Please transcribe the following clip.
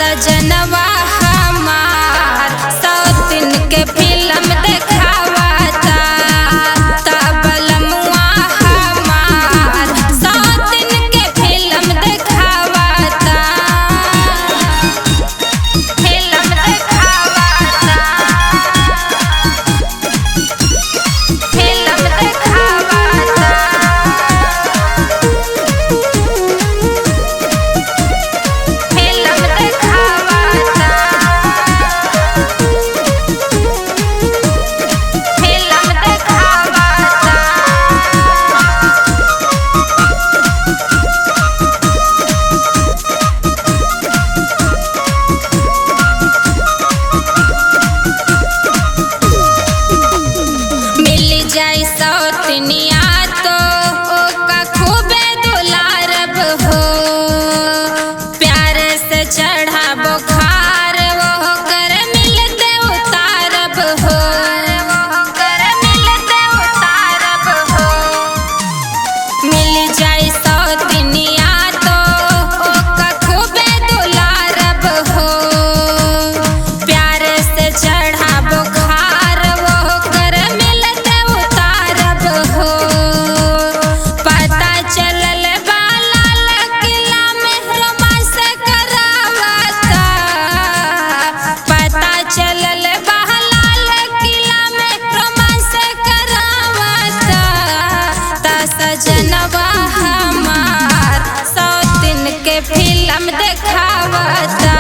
सजनवा हमार सौतीन के फिल्म देखावता तबलमुआ हमार सौतीन के फिल्म देखावता फिल्म देखावता फिल्म देखावता सौतनिया तो ओका खूबे दुलारब हो प्यार से चढ़ा बुखार वो कर मिलते उतारब हो कर मिलते उतारब हो मिल जाए सौतनिया तो ओका खूबे दुलारब हो प्यार से चढ़ा बुखार वो कर मिलते उतारब हो पता चलल बाला किला में रोमांस करावता पता चलल बाला किला में रोमांस करावता ता सजनवा हमार सौतीन के फिल्म देखावता